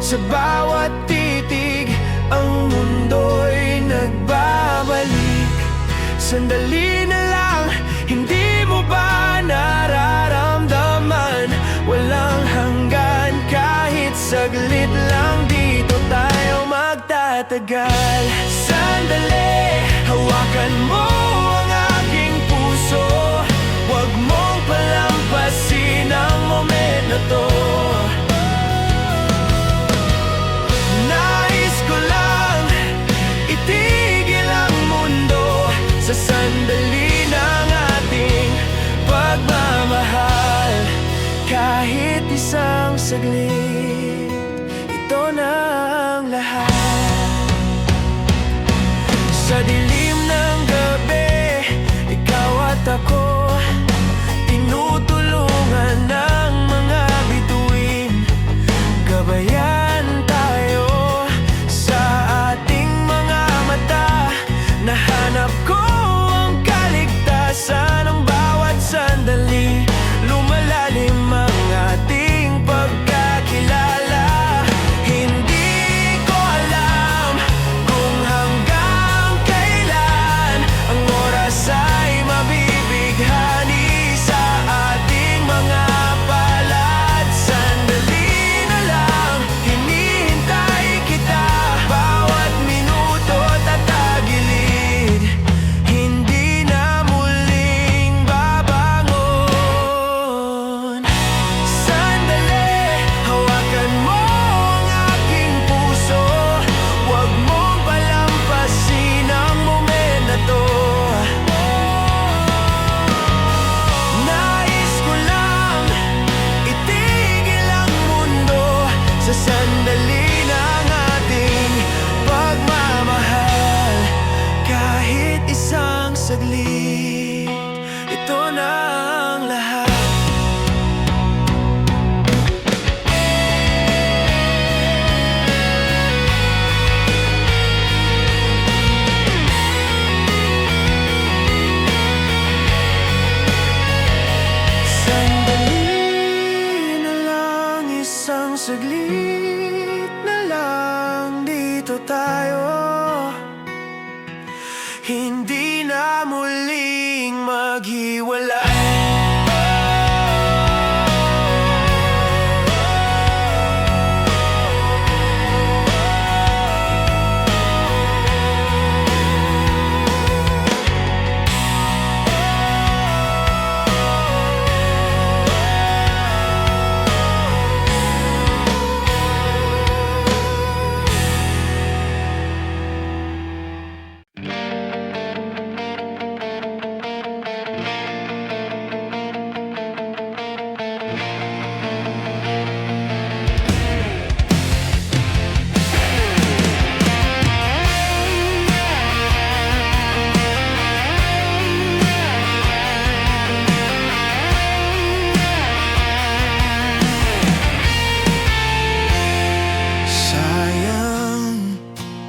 Sa bawat titig, ang mundo'y nagbabalik. Sandali na lang, hindi mo ba nararamdaman? Walang hanggan, kahit saglit lang dito tayo magtatagal. Sandali, hawakan mo ang aking puso. Huwag mong palampasin ang moment na to. Nais ko lang itigil ang mundo sa sandali ng ating pagmamahal. Kahit isang saglit, ito na ang lahat. Sa dilim ng gabi, ikaw at ako, tinutulungan ng mga bituin. Gabayan tayo sa ating mga mata. Nahanap ko ang kaligtasan ng bawat sandali. Lumalalim ang ating pagkakilala. Hindi ko alam kung hanggang kailan na lang dito tayo, hindi na muling maghiwalay.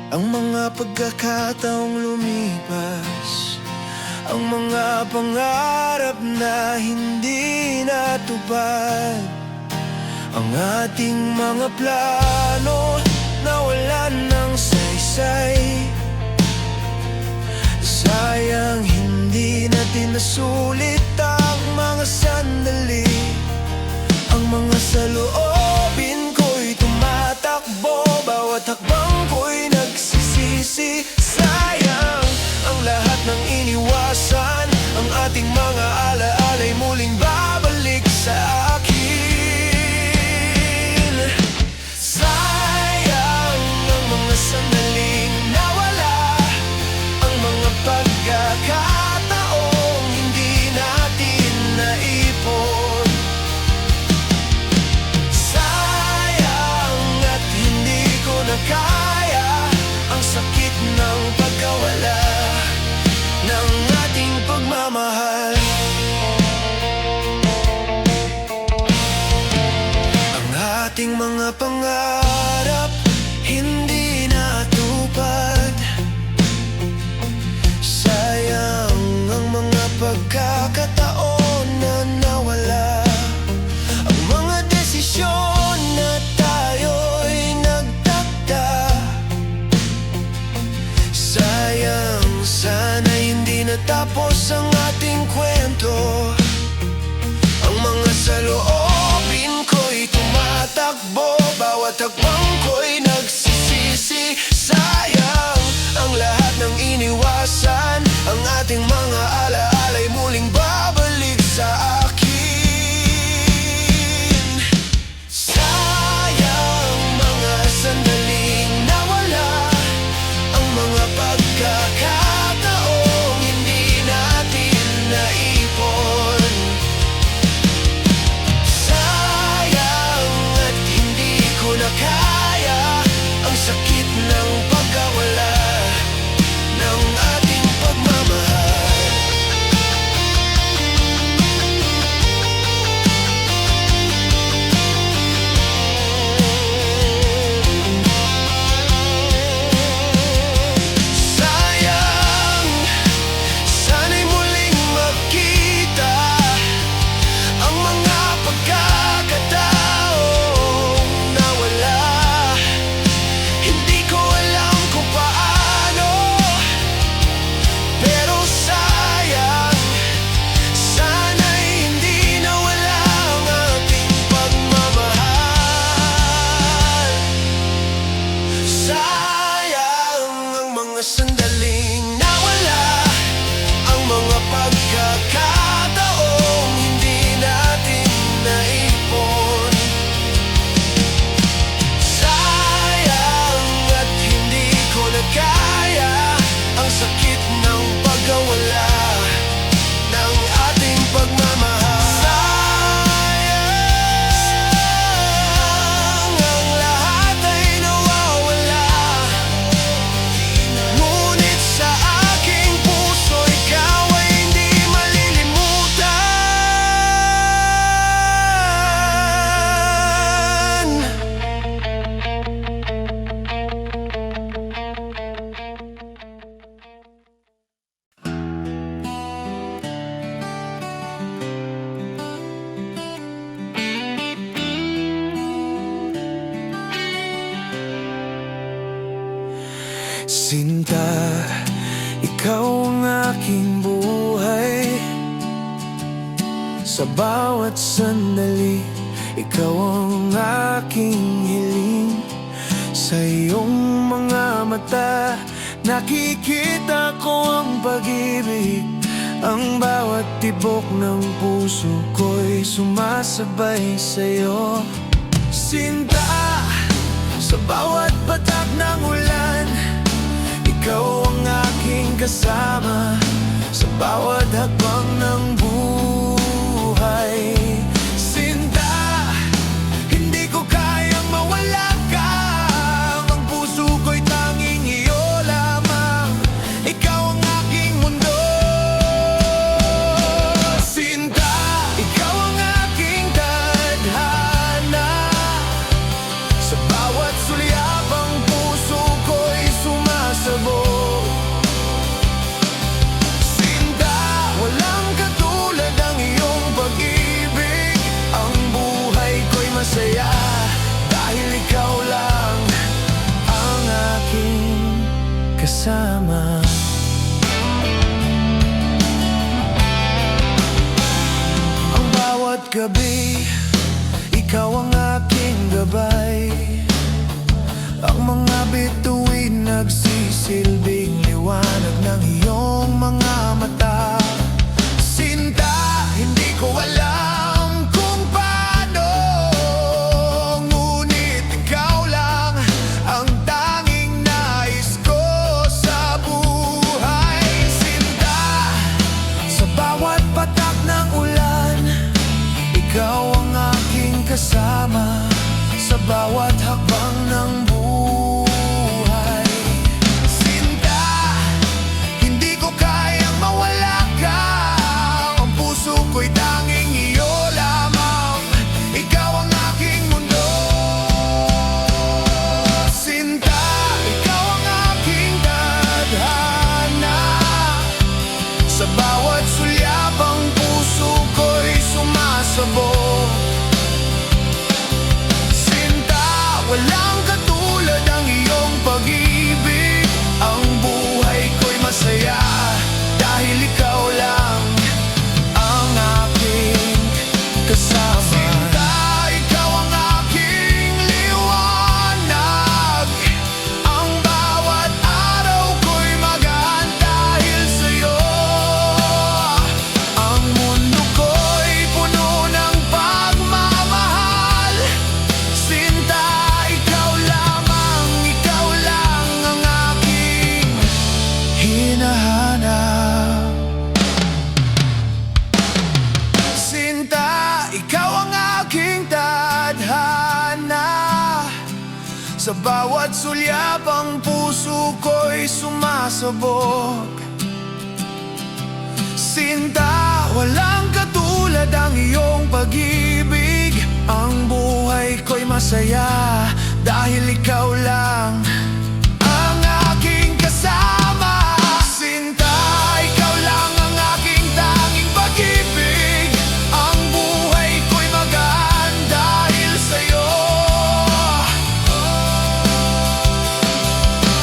Ang mga pagkakataong lumipas, ang mga pangarap na hindi natupad, ang ating mga plano nawalan ng saysay. Sayang hindi natin nasulit ang mga sandali, ang mga saloobin ko'y tumatakbo, bawat hakbang ko'y nagsisisi. Sayang ang lahat ng iniwasan, ang ating mga alaala'y muling babalik sa akin. Sayang ang mga sandaling nawala, ang mga pagkakataong hindi natin naipon. Sayang at hindi ko na kaya ang sakit ng pagkawala ng ating pagmamahal. Ang ating mga pangarap hindi natupad. Sayang ang mga pagkakataon na nawala, ang mga desisyon na tayo'y nagtakda. Sayang, sana hindi natapos ang ating kwento, ang mga saloobin ko'y tumatakbo, bawat hakbang ko'y nagsisisi. Sayang ang lahat ng iniwasan, ang ating mga alaala'y muling babalik sa akin. Sayang mga sandaling nawala, ang mga pagkakataong hindi natin naipon. Sayang at hindi ko na kaya ang sakit ng pagkawala ng ating pagmamahal. Sayang, sana'y muling magkita, ang mga pagkakataong nawala. Hindi ko alam Sinta, ikaw ang aking buhay. Sa bawat sandali, ikaw ang aking hiling. Sa iyong mga mata, nakikita ko ang pag-ibig. Ang bawat tibok ng puso ko'y sumasabay sa'yo. Sinta, sa bawat patak ng ulan, ikaw ang aking kasama. Sa bawat hakbang ng buhay, Sinta, hindi ko kayang mawala ka. Ang puso ko'y tanging iyo lamang. Ikaw ang aking mundo. Sinta, ikaw ang aking tadhana. Sa bawat sulyap ang puso ko'y sumasabog. Sinta, walang katulad ang iyong pag-ibig. Ang buhay ko'y masaya dahil ikaw lang ang aking kasama. Ang bawat gabi, ikaw ang aking gabay. Ang mga bituin nagsisilbing liwanag ng iyong mga mata. Sinta, hindi ko alam kung paano, ngunit ikaw lang ang tanging nais ko sa buhay. Sinta, sa bawat patak ng ulan, ikaw ang aking kasama. Sa bawat hakbang ng buhay, Sinta, hindi ko kayang mawala ka. Ang puso ko'y tanging iyo lamang. Ikaw ang aking mundo. Sinta, ikaw ang aking tadhana. Sa bawat sulyap ang puso ko'y sumasabog. Walang katulad ang iyong pag-ibig. Ang buhay ko'y masaya dahil ikaw lang ang aking kasama. Sinta, ikaw ang aking liwanag. Ang bawat araw ko'y magaan dahil sa'yo. Ang mundo ko'y puno ng pagmamahal. Sinta, ikaw lang ang aking hinahanap. Sinta, ikaw ang aking tadhana. Sa bawat sulyap ang puso ko'y sumasabog. Sinta, walang katulad ang iyong pag-ibig. Ang buhay ko'y masaya dahil ikaw lang ang aking kasama. Sinta, ikaw lang ang aking tanging pag-ibig. Ang buhay ko'y magaan dahil sa'yo.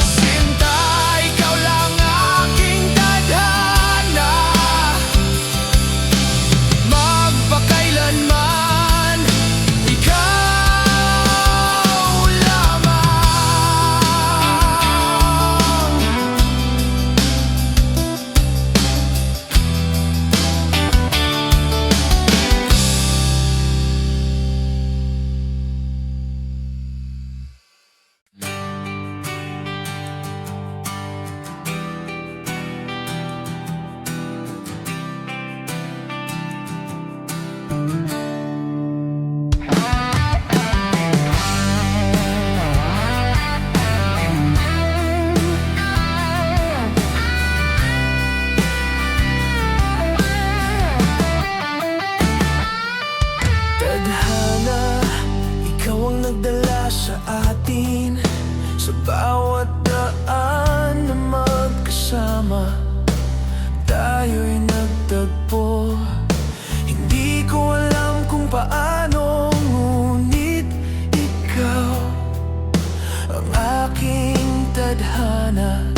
Sinta, ikaw lang aking tadhana. Magpakailanman, ikaw lamang. Tadhana, ikaw ang nagdala sa atin. Sa bawat daan na magkasama, tayo'y nagtagpo. Hindi ko alam kung paano, ngunit ikaw ang aking tadhana.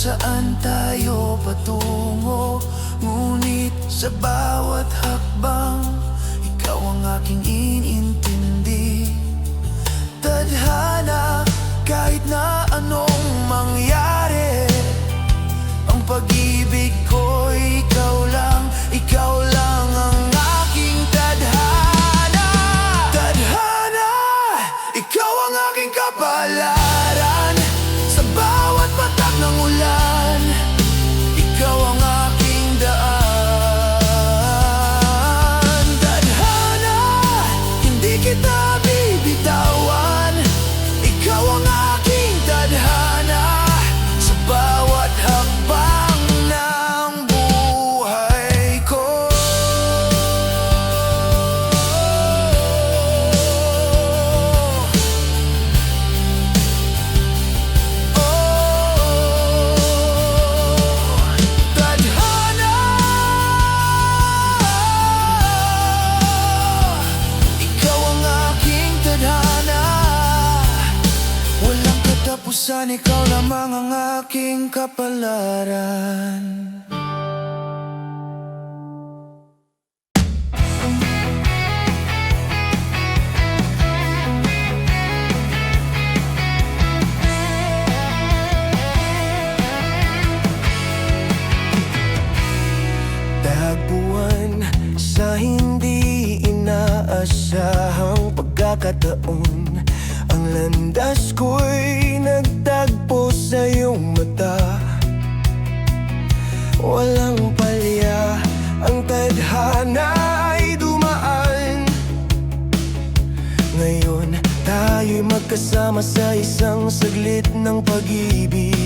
saan tayo patungo. Ngunit sa bawat hakbang, ikaw ang aking inintindi. Tadhana, kahit na anong mangyari, ang pag-ibig ko ikaw lang ang aking tadhana. Tadhana, ikaw ang aking kapalaran. Sa bawat patak ng ulan, ikaw ang aking daan. Tadhana, hindi kita bibitawan. Ikaw ang aking tadhana sa bawat hakbang ng buhay ko. Tadhana, ikaw ang aking tadhana. Walang katapusan, ikaw lamang ang aking kapalaran. Tagpuan sa hindi inaasahang pagkakataon, ang landas ko'y nagtagpo sa iyong mata. Walang palya, ang tadhana ay dumaan. Ngayon tayo'y magkasama sa isang saglit ng pag-ibig.